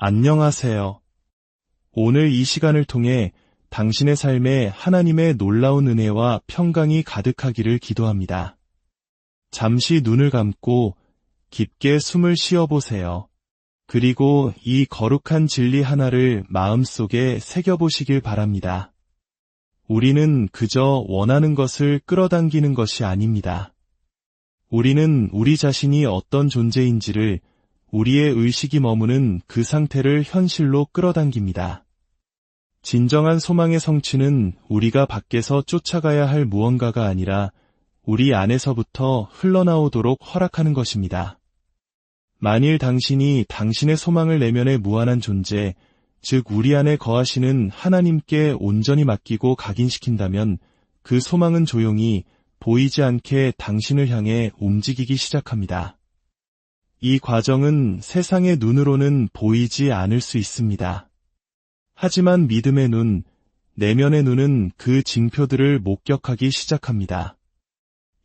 안녕하세요. 오늘 이 시간을 통해 당신의 삶에 하나님의 놀라운 은혜와 평강이 가득하기를 기도합니다. 잠시 눈을 감고 깊게 숨을 쉬어보세요. 그리고 이 거룩한 진리 하나를 마음속에 새겨보시길 바랍니다. 우리는 그저 원하는 것을 끌어당기는 것이 아닙니다. 우리는 우리 자신이 어떤 존재인지를 우리의 의식이 머무는 그 상태를 현실로 끌어당깁니다. 진정한 소망의 성취는 우리가 밖에서 쫓아가야 할 무언가가 아니라 우리 안에서부터 흘러나오도록 허락하는 것입니다. 만일 당신이 당신의 소망을 내면의 무한한 존재, 즉 우리 안에 거하시는 하나님께 온전히 맡기고 각인시킨다면 그 소망은 조용히 보이지 않게 당신을 향해 움직이기 시작합니다. 이 과정은 세상의 눈으로는 보이지 않을 수 있습니다. 하지만 믿음의 눈, 내면의 눈은 그 징표들을 목격하기 시작합니다.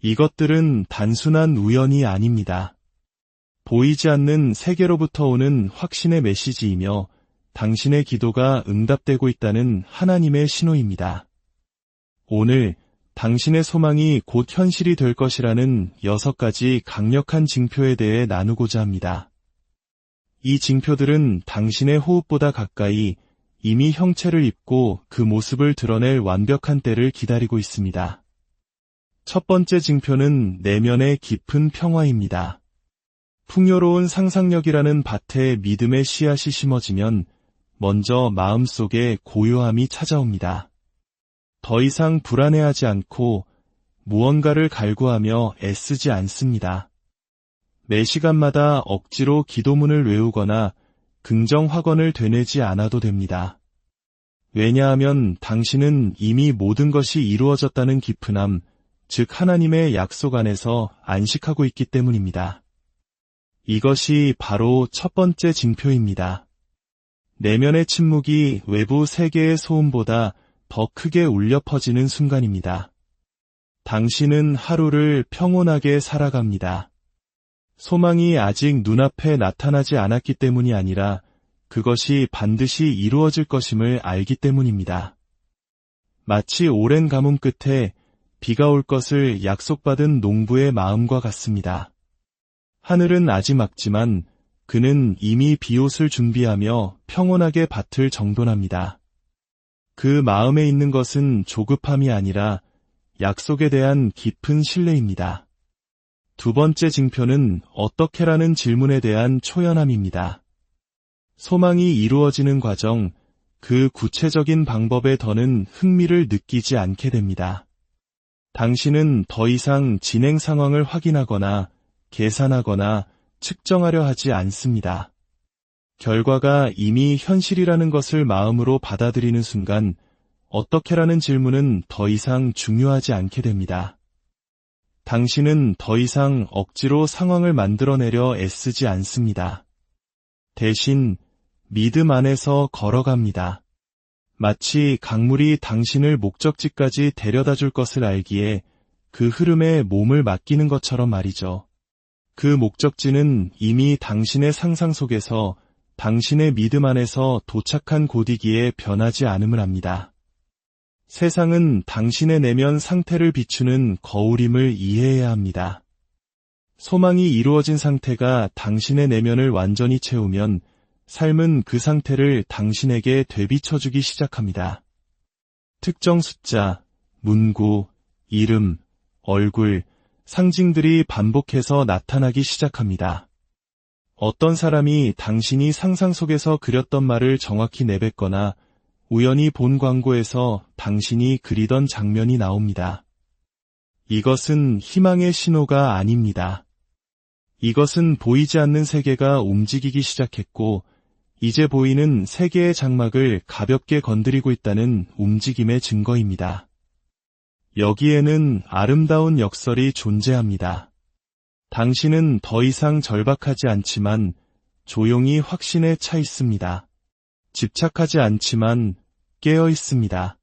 이것들은 단순한 우연이 아닙니다. 보이지 않는 세계로부터 오는 확신의 메시지이며 당신의 기도가 응답되고 있다는 하나님의 신호입니다. 오늘 당신의 소망이 곧 현실이 될 것이라는 6가지 강력한 징표에 대해 나누고자 합니다. 이 징표들은 당신의 호흡보다 가까이 이미 형체를 입고 그 모습을 드러낼 완벽한 때를 기다리고 있습니다. 첫 번째 징표는 내면의 깊은 평화입니다. 풍요로운 상상력이라는 밭에 믿음의 씨앗이 심어지면 먼저 마음속에 고요함이 찾아옵니다. 더 이상 불안해하지 않고 무언가를 갈구하며 애쓰지 않습니다. 매 시간마다 억지로 기도문을 외우거나 긍정 확언을 되뇌지 않아도 됩니다. 왜냐하면 당신은 이미 모든 것이 이루어졌다는 깊은함, 즉 하나님의 약속 안에서 안식하고 있기 때문입니다. 이것이 바로 첫 번째 징표입니다. 내면의 침묵이 외부 세계의 소음보다 더 크게 울려 퍼지는 순간입니다. 당신은 하루를 평온하게 살아갑니다. 소망이 아직 눈앞에 나타나지 않았기 때문이 아니라 그것이 반드시 이루어질 것임을 알기 때문입니다. 마치 오랜 가뭄 끝에 비가 올 것을 약속받은 농부의 마음과 같습니다. 하늘은 아직 맑지만 그는 이미 비옷을 준비하며 평온하게 밭을 정돈합니다. 그 마음에 있는 것은 조급함이 아니라 약속에 대한 깊은 신뢰입니다. 두 번째 징표는 어떻게라는 질문에 대한 초연함입니다. 소망이 이루어지는 과정, 그 구체적인 방법에 더는 흥미를 느끼지 않게 됩니다. 당신은 더 이상 진행 상황을 확인하거나 계산하거나 측정하려 하지 않습니다. 결과가 이미 현실이라는 것을 마음으로 받아들이는 순간 어떻게라는 질문은 더 이상 중요하지 않게 됩니다. 당신은 더 이상 억지로 상황을 만들어내려 애쓰지 않습니다. 대신 믿음 안에서 걸어갑니다. 마치 강물이 당신을 목적지까지 데려다 줄 것을 알기에 그 흐름에 몸을 맡기는 것처럼 말이죠. 그 목적지는 이미 당신의 상상 속에서 당신의 믿음 안에서 도착한 곳이기에 변하지 않음을 압니다. 세상은 당신의 내면 상태를 비추는 거울임을 이해해야 합니다. 소망이 이루어진 상태가 당신의 내면을 완전히 채우면 삶은 그 상태를 당신에게 되비춰주기 시작합니다. 특정 숫자, 문구, 이름, 얼굴, 상징들이 반복해서 나타나기 시작합니다. 어떤 사람이 당신이 상상 속에서 그렸던 말을 정확히 내뱉거나 우연히 본 광고에서 당신이 그리던 장면이 나옵니다. 이것은 희망의 신호가 아닙니다. 이것은 보이지 않는 세계가 움직이기 시작했고 이제 보이는 세계의 장막을 가볍게 건드리고 있다는 움직임의 증거입니다. 여기에는 아름다운 역설이 존재합니다. 당신은 더 이상 절박하지 않지만 조용히 확신에 차 있습니다. 집착하지 않지만 깨어 있습니다.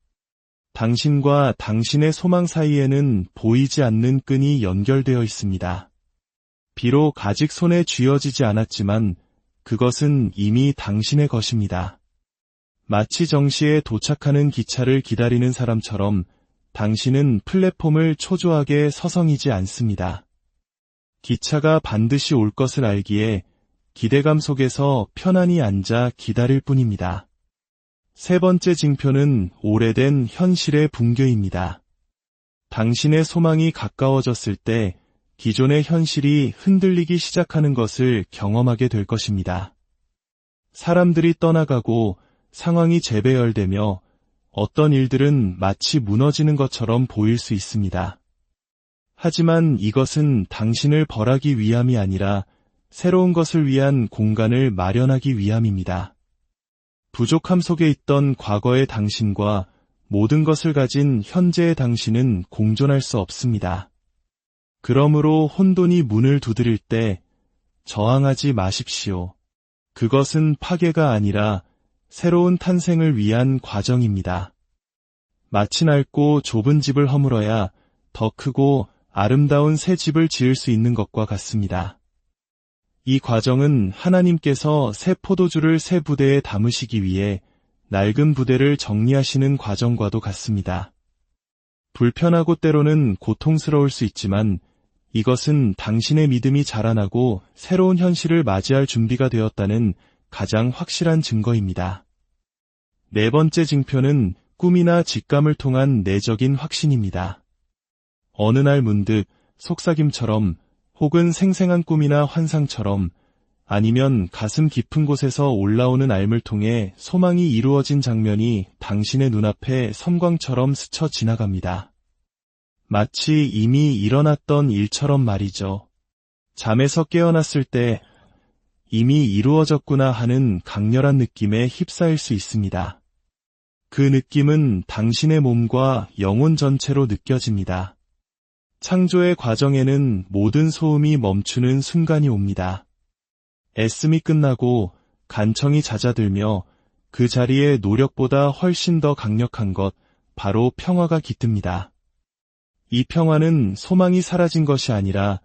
당신과 당신의 소망 사이에는 보이지 않는 끈이 연결되어 있습니다. 비록 아직 손에 쥐어지지 않았지만 그것은 이미 당신의 것입니다. 마치 정시에 도착하는 기차를 기다리는 사람처럼 당신은 플랫폼을 초조하게 서성이지 않습니다. 기차가 반드시 올 것을 알기에 기대감 속에서 편안히 앉아 기다릴 뿐입니다. 세 번째 징표는 오래된 현실의 붕괴입니다. 당신의 소망이 가까워졌을 때 기존의 현실이 흔들리기 시작하는 것을 경험하게 될 것입니다. 사람들이 떠나가고 상황이 재배열되며 어떤 일들은 마치 무너지는 것처럼 보일 수 있습니다. 하지만 이것은 당신을 벌하기 위함이 아니라 새로운 것을 위한 공간을 마련하기 위함입니다. 부족함 속에 있던 과거의 당신과 모든 것을 가진 현재의 당신은 공존할 수 없습니다. 그러므로 혼돈이 문을 두드릴 때 저항하지 마십시오. 그것은 파괴가 아니라 새로운 탄생을 위한 과정입니다. 마치 넓고 좁은 집을 허물어야 더 크고 아름다운 새 집을 지을 수 있는 것과 같습니다. 이 과정은 하나님께서 새 포도주를 새 부대에 담으시기 위해 낡은 부대를 정리하시는 과정과도 같습니다. 불편하고 때로는 고통스러울 수 있지만 이것은 당신의 믿음이 자라나고 새로운 현실을 맞이할 준비가 되었다는 가장 확실한 증거입니다. 네 번째 징표는 꿈이나 직감을 통한 내적인 확신입니다. 어느 날 문득 속삭임처럼 혹은 생생한 꿈이나 환상처럼 아니면 가슴 깊은 곳에서 올라오는 알을 통해 소망이 이루어진 장면이 당신의 눈앞에 섬광처럼 스쳐 지나갑니다. 마치 이미 일어났던 일처럼 말이죠. 잠에서 깨어났을 때 이미 이루어졌구나 하는 강렬한 느낌에 휩싸일 수 있습니다. 그 느낌은 당신의 몸과 영혼 전체로 느껴집니다. 창조의 과정에는 모든 소음이 멈추는 순간이 옵니다. 애씀이 끝나고 간청이 잦아들며 그 자리에 노력보다 훨씬 더 강력한 것, 바로 평화가 깃듭니다. 이 평화는 소망이 사라진 것이 아니라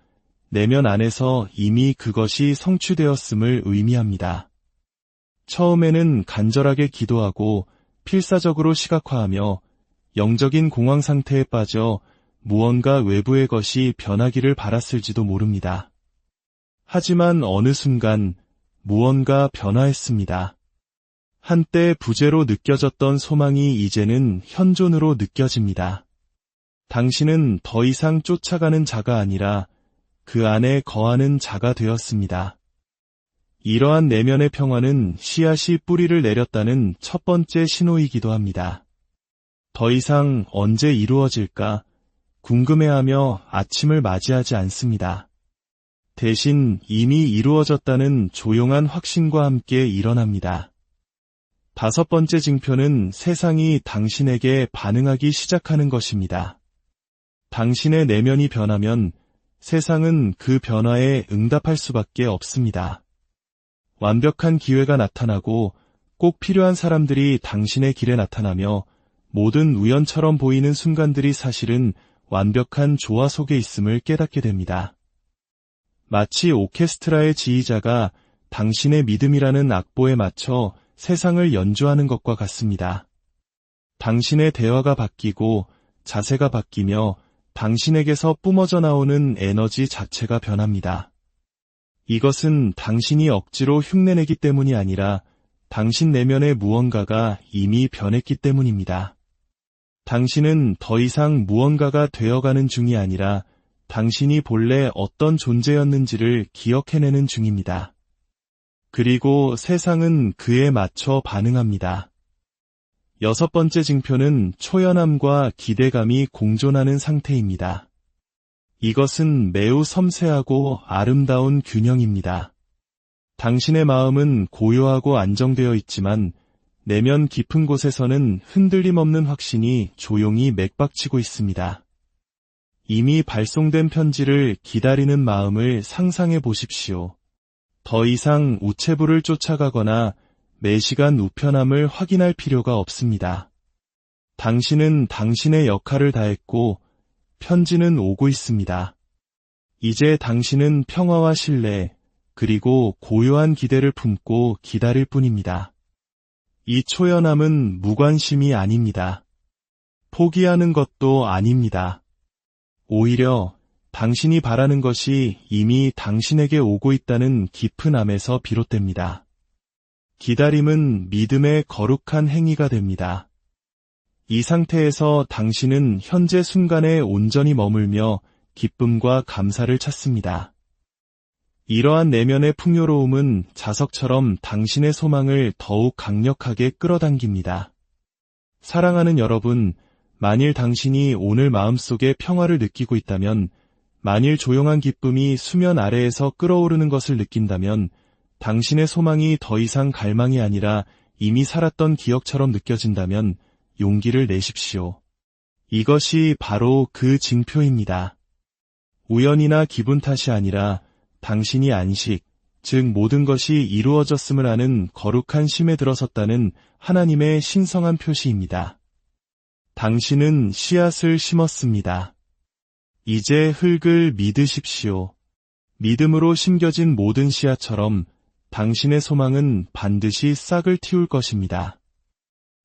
내면 안에서 이미 그것이 성취되었음을 의미합니다. 처음에는 간절하게 기도하고 필사적으로 시각화하며 영적인 공황 상태에 빠져 무언가 외부의 것이 변하기를 바랐을지도 모릅니다. 하지만 어느 순간 무언가 변화했습니다. 한때 부재로 느껴졌던 소망이 이제는 현존으로 느껴집니다. 당신은 더 이상 쫓아가는 자가 아니라 그 안에 거하는 자가 되었습니다. 이러한 내면의 평화는 씨앗이 뿌리를 내렸다는 첫 번째 신호이기도 합니다. 더 이상 언제 이루어질까 궁금해하며 아침을 맞이하지 않습니다. 대신 이미 이루어졌다는 조용한 확신과 함께 일어납니다. 다섯 번째 징표는 세상이 당신에게 반응하기 시작하는 것입니다. 당신의 내면이 변하면 세상은 그 변화에 응답할 수밖에 없습니다. 완벽한 기회가 나타나고 꼭 필요한 사람들이 당신의 길에 나타나며 모든 우연처럼 보이는 순간들이 사실은 완벽한 조화 속에 있음을 깨닫게 됩니다. 마치 오케스트라의 지휘자가 당신의 믿음이라는 악보에 맞춰 세상을 연주하는 것과 같습니다. 당신의 대화가 바뀌고 자세가 바뀌며 당신에게서 뿜어져 나오는 에너지 자체가 변합니다. 이것은 당신이 억지로 흉내내기 때문이 아니라 당신 내면의 무언가가 이미 변했기 때문입니다. 당신은 더 이상 무언가가 되어가는 중이 아니라 당신이 본래 어떤 존재였는지를 기억해내는 중입니다. 그리고 세상은 그에 맞춰 반응합니다. 여섯 번째 징표는 초연함과 기대감이 공존하는 상태입니다. 이것은 매우 섬세하고 아름다운 균형입니다. 당신의 마음은 고요하고 안정되어 있지만 내면 깊은 곳에서는 흔들림 없는 확신이 조용히 맥박치고 있습니다. 이미 발송된 편지를 기다리는 마음을 상상해 보십시오. 더 이상 우체부를 쫓아가거나 매시간 우편함을 확인할 필요가 없습니다. 당신은 당신의 역할을 다했고 편지는 오고 있습니다. 이제 당신은 평화와 신뢰, 그리고 고요한 기대를 품고 기다릴 뿐입니다. 이 초연함은 무관심이 아닙니다. 포기하는 것도 아닙니다. 오히려 당신이 바라는 것이 이미 당신에게 오고 있다는 깊은 암에서 비롯됩니다. 기다림은 믿음의 거룩한 행위가 됩니다. 이 상태에서 당신은 현재 순간에 온전히 머물며 기쁨과 감사를 찾습니다. 이러한 내면의 풍요로움은 자석처럼 당신의 소망을 더욱 강력하게 끌어당깁니다. 사랑하는 여러분, 만일 당신이 오늘 마음속에 평화를 느끼고 있다면, 만일 조용한 기쁨이 수면 아래에서 끓어오르는 것을 느낀다면, 당신의 소망이 더 이상 갈망이 아니라 이미 살았던 기억처럼 느껴진다면 용기를 내십시오. 이것이 바로 그 징표입니다. 우연이나 기분 탓이 아니라 당신이 안식, 즉 모든 것이 이루어졌음을 아는 거룩한 심에 들어섰다는 하나님의 신성한 표시입니다. 당신은 씨앗을 심었습니다. 이제 흙을 믿으십시오. 믿음으로 심겨진 모든 씨앗처럼 당신의 소망은 반드시 싹을 틔울 것입니다.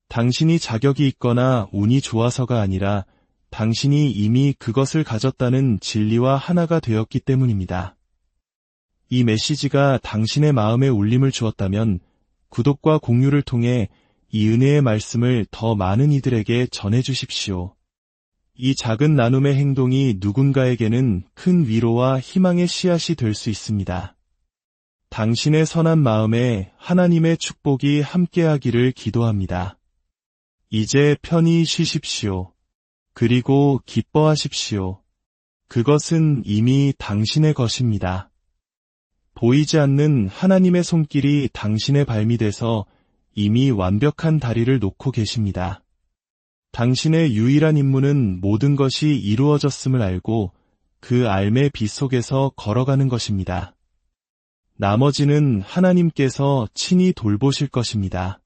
당신이 자격이 있거나 운이 좋아서가 아니라 당신이 이미 그것을 가졌다는 진리와 하나가 되었기 때문입니다. 이 메시지가 당신의 마음에 울림을 주었다면 구독과 공유를 통해 이 은혜의 말씀을 더 많은 이들에게 전해주십시오. 이 작은 나눔의 행동이 누군가에게는 큰 위로와 희망의 씨앗이 될 수 있습니다. 당신의 선한 마음에 하나님의 축복이 함께하기를 기도합니다. 이제 편히 쉬십시오. 그리고 기뻐하십시오. 그것은 이미 당신의 것입니다. 보이지 않는 하나님의 손길이 당신의 발밑에서 이미 완벽한 다리를 놓고 계십니다. 당신의 유일한 임무는 모든 것이 이루어졌음을 알고 그 알매 빛 속에서 걸어가는 것입니다. 나머지는 하나님께서 친히 돌보실 것입니다.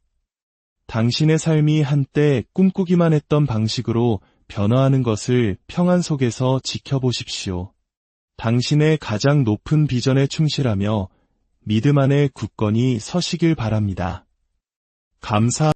당신의 삶이 한때 꿈꾸기만 했던 방식으로 변화하는 것을 평안 속에서 지켜보십시오. 당신의 가장 높은 비전에 충실하며 믿음 안에 굳건히 서시길 바랍니다. 감사합니다.